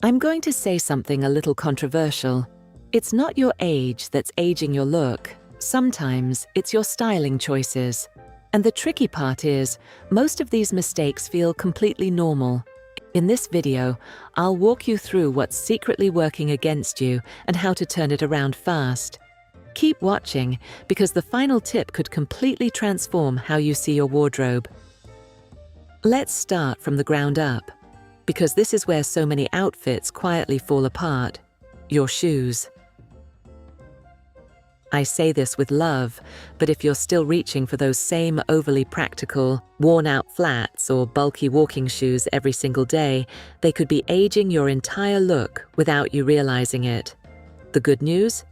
I'm going to say something a little controversial. It's not your age that's aging your look. Sometimes it's your styling choices. And the tricky part is, most of these mistakes feel completely normal. In this video, I'll walk you through what's secretly working against you and how to turn it around fast. Keep watching, because the final tip could completely transform how you see your wardrobe. Let's start from the ground up, because this is where so many outfits quietly fall apart: your shoes. I say this with love, but if you're still reaching for those same overly practical, worn-out flats or bulky walking shoes every single day, they could be aging your entire look without you realizing it. The good news?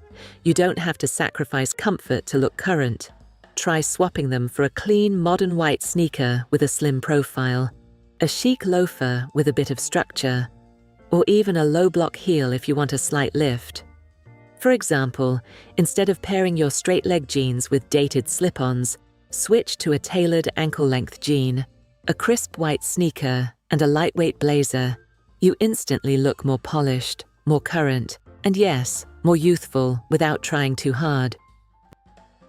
You don't have to sacrifice comfort to look current. Try swapping them for a clean, modern white sneaker with a slim profile, a chic loafer with a bit of structure, or even a low-block heel if you want a slight lift. For example, instead of pairing your straight-leg jeans with dated slip-ons, switch to a tailored ankle-length jean, a crisp white sneaker, and a lightweight blazer. You instantly look more polished, more current, and yes, more youthful without trying too hard.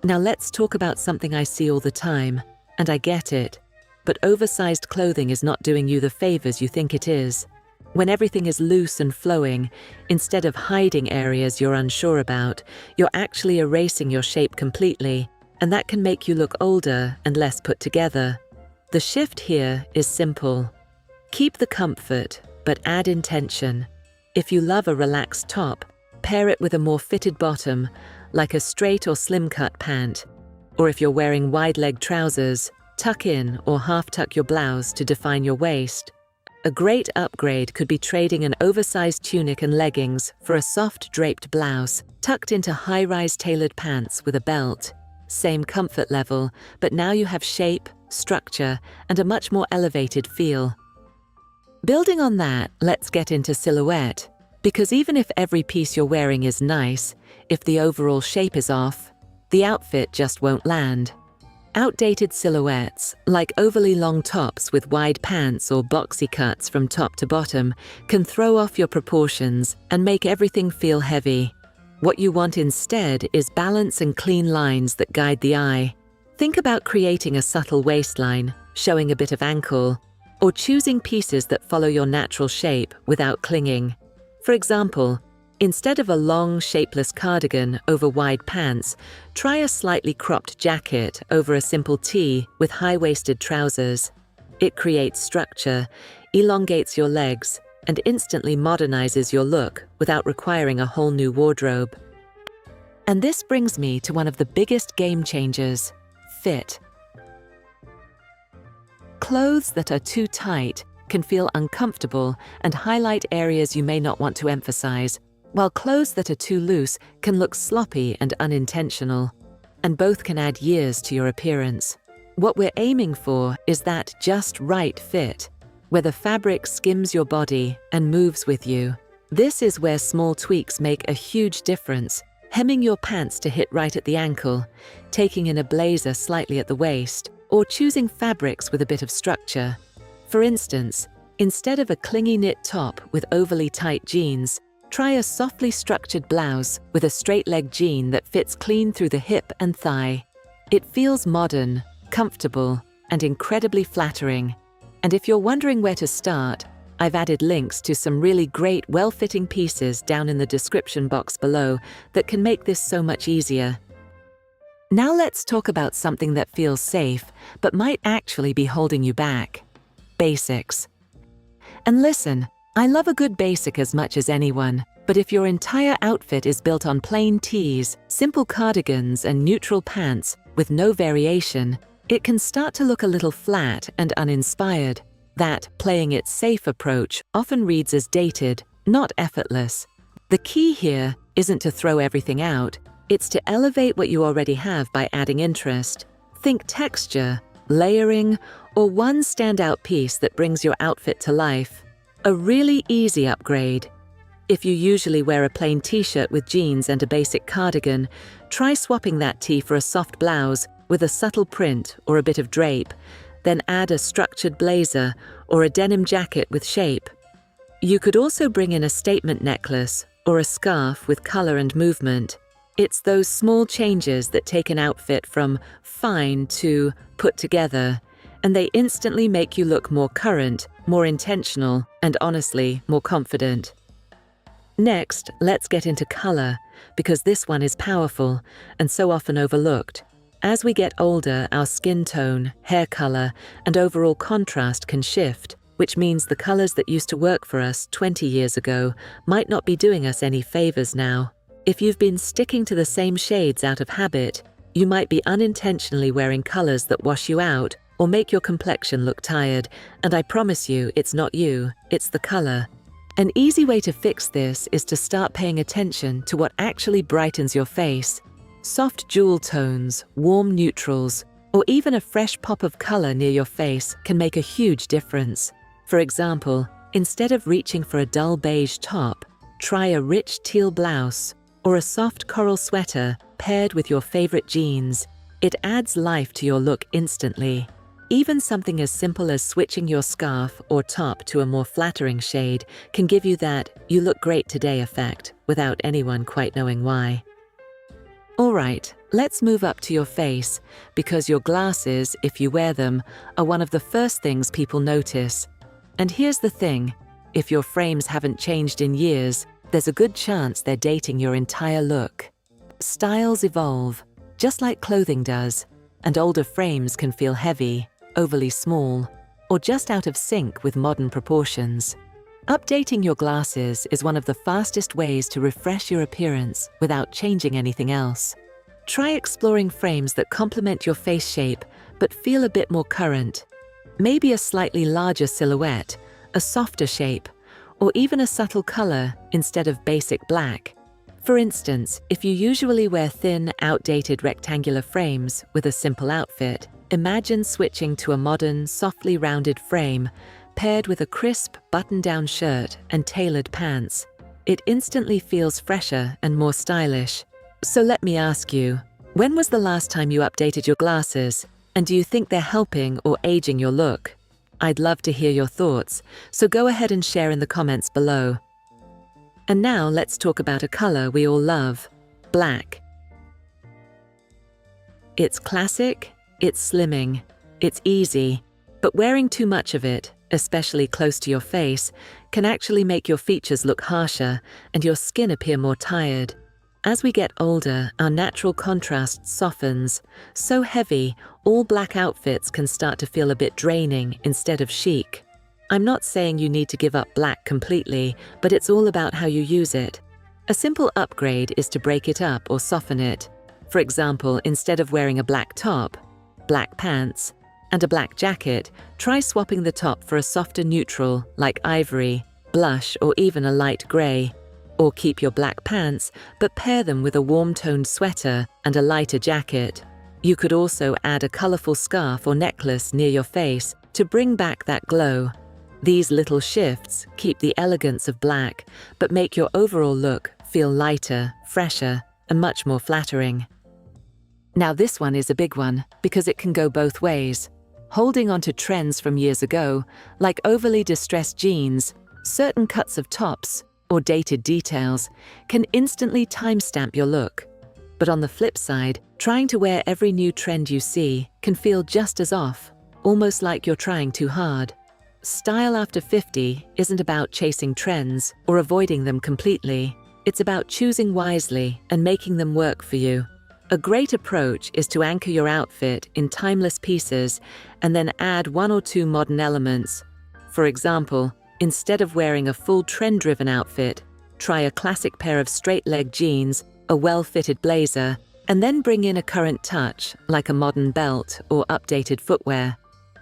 Now let's talk about something I see all the time, and I get it, but oversized clothing is not doing you the favors you think it is. When everything is loose and flowing, instead of hiding areas you're unsure about, you're actually erasing your shape completely, and that can make you look older and less put together. The shift here is simple. Keep the comfort, but add intention. If you love a relaxed top, pair it with a more fitted bottom, like a straight or slim-cut pant. Or if you're wearing wide-leg trousers, tuck in or half-tuck your blouse to define your waist. A great upgrade could be trading an oversized tunic and leggings for a soft draped blouse, tucked into high-rise tailored pants with a belt. Same comfort level, but now you have shape, structure, and a much more elevated feel. Building on that, let's get into silhouette. Because even if every piece you're wearing is nice, if the overall shape is off, the outfit just won't land. Outdated silhouettes, like overly long tops with wide pants or boxy cuts from top to bottom, can throw off your proportions and make everything feel heavy. What you want instead is balance and clean lines that guide the eye. Think about creating a subtle waistline, showing a bit of ankle, or choosing pieces that follow your natural shape without clinging. For example, instead of a long, shapeless cardigan over wide pants, try a slightly cropped jacket over a simple tee with high-waisted trousers. It creates structure, elongates your legs, and instantly modernizes your look without requiring a whole new wardrobe. And this brings me to one of the biggest game changers: fit. Clothes that are too tight can feel uncomfortable and highlight areas you may not want to emphasize, while clothes that are too loose can look sloppy and unintentional. And both can add years to your appearance. What we're aiming for is that just right fit, where the fabric skims your body and moves with you. This is where small tweaks make a huge difference: hemming your pants to hit right at the ankle, taking in a blazer slightly at the waist, or choosing fabrics with a bit of structure. For instance, instead of a clingy knit top with overly tight jeans, try a softly structured blouse with a straight-leg jean that fits clean through the hip and thigh. It feels modern, comfortable, and incredibly flattering. And if you're wondering where to start, I've added links to some really great, well-fitting pieces down in the description box below that can make this so much easier. Now let's talk about something that feels safe, but might actually be holding you back: basics. And listen, I love a good basic as much as anyone, but if your entire outfit is built on plain tees, simple cardigans, and neutral pants with no variation, it can start to look a little flat and uninspired. That playing it safe approach often reads as dated, not effortless. The key here isn't to throw everything out, it's to elevate what you already have by adding interest. Think texture, layering, or one standout piece that brings your outfit to life. A really easy upgrade. If you usually wear a plain t-shirt with jeans and a basic cardigan, try swapping that tee for a soft blouse with a subtle print or a bit of drape, then add a structured blazer or a denim jacket with shape. You could also bring in a statement necklace or a scarf with color and movement. It's those small changes that take an outfit from fine to put together, and they instantly make you look more current, more intentional, and honestly, more confident. Next, let's get into color, because this one is powerful and so often overlooked. As we get older, our skin tone, hair color, and overall contrast can shift, which means the colors that used to work for us 20 years ago might not be doing us any favors now. If you've been sticking to the same shades out of habit, you might be unintentionally wearing colors that wash you out or make your complexion look tired, and I promise you, it's not you, it's the color. An easy way to fix this is to start paying attention to what actually brightens your face. Soft jewel tones, warm neutrals, or even a fresh pop of color near your face can make a huge difference. For example, instead of reaching for a dull beige top, try a rich teal blouse or a soft coral sweater paired with your favorite jeans. It adds life to your look instantly. Even something as simple as switching your scarf or top to a more flattering shade can give you that "you look great today" effect without anyone quite knowing why. Alright, let's move up to your face, because your glasses, if you wear them, are one of the first things people notice. And here's the thing, if your frames haven't changed in years, there's a good chance they're dating your entire look. Styles evolve, just like clothing does, and older frames can feel heavy, overly small, or just out of sync with modern proportions. Updating your glasses is one of the fastest ways to refresh your appearance without changing anything else. Try exploring frames that complement your face shape but feel a bit more current. Maybe a slightly larger silhouette, a softer shape, or even a subtle color instead of basic black. For instance, if you usually wear thin, outdated rectangular frames with a simple outfit, imagine switching to a modern, softly rounded frame paired with a crisp, button-down shirt and tailored pants. It instantly feels fresher and more stylish. So let me ask you, when was the last time you updated your glasses? And do you think they're helping or aging your look? I'd love to hear your thoughts, so go ahead and share in the comments below. And now let's talk about a color we all love, black. It's classic, it's slimming, it's easy, but wearing too much of it, especially close to your face, can actually make your features look harsher and your skin appear more tired. As we get older, our natural contrast softens. So heavy, all black outfits can start to feel a bit draining instead of chic. I'm not saying you need to give up black completely, but it's all about how you use it. A simple upgrade is to break it up or soften it. For example, instead of wearing a black top, black pants, and a black jacket, try swapping the top for a softer neutral like ivory, blush, or even a light gray. Or keep your black pants, but pair them with a warm-toned sweater and a lighter jacket. You could also add a colorful scarf or necklace near your face to bring back that glow. These little shifts keep the elegance of black, but make your overall look feel lighter, fresher, and much more flattering. Now this one is a big one, because it can go both ways. Holding on to trends from years ago, like overly distressed jeans, certain cuts of tops, or dated details, can instantly timestamp your look. But on the flip side, trying to wear every new trend you see can feel just as off, almost like you're trying too hard. Style after 50 isn't about chasing trends or avoiding them completely. It's about choosing wisely and making them work for you. A great approach is to anchor your outfit in timeless pieces and then add one or two modern elements. For example, instead of wearing a full trend-driven outfit, try a classic pair of straight-leg jeans, a well-fitted blazer, and then bring in a current touch, like a modern belt or updated footwear.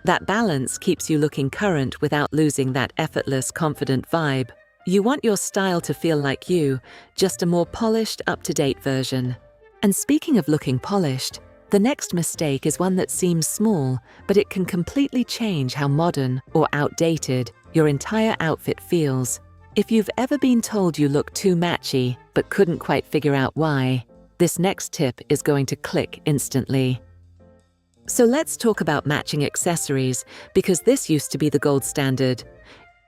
That balance keeps you looking current without losing that effortless, confident vibe. You want your style to feel like you, just a more polished, up-to-date version. And speaking of looking polished, the next mistake is one that seems small, but it can completely change how modern or outdated your entire outfit feels. If you've ever been told you look too matchy but couldn't quite figure out why, this next tip is going to click instantly. So let's talk about matching accessories, because this used to be the gold standard.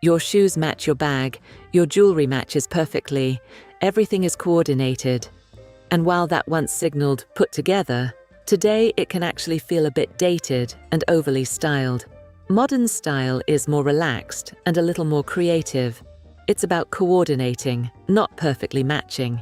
Your shoes match your bag, your jewelry matches perfectly, everything is coordinated. And while that once signaled put together, today it can actually feel a bit dated and overly styled. Modern style is more relaxed and a little more creative. It's about coordinating, not perfectly matching.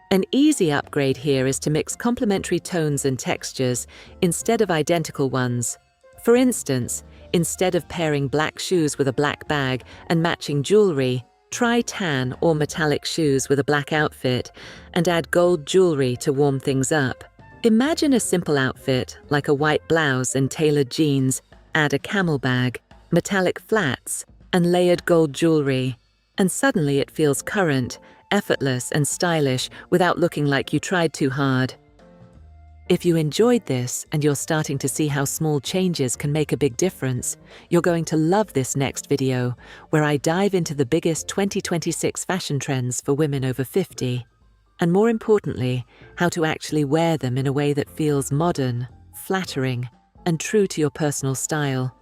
An easy upgrade here is to mix complementary tones and textures instead of identical ones. For instance, instead of pairing black shoes with a black bag and matching jewelry, try tan or metallic shoes with a black outfit and add gold jewelry to warm things up. Imagine a simple outfit like a white blouse and tailored jeans, add a camel bag, metallic flats, and layered gold jewelry. And suddenly it feels current, effortless, and stylish without looking like you tried too hard. If you enjoyed this and you're starting to see how small changes can make a big difference, you're going to love this next video, where I dive into the biggest 2026 fashion trends for women over 50, and more importantly, how to actually wear them in a way that feels modern, flattering, and true to your personal style.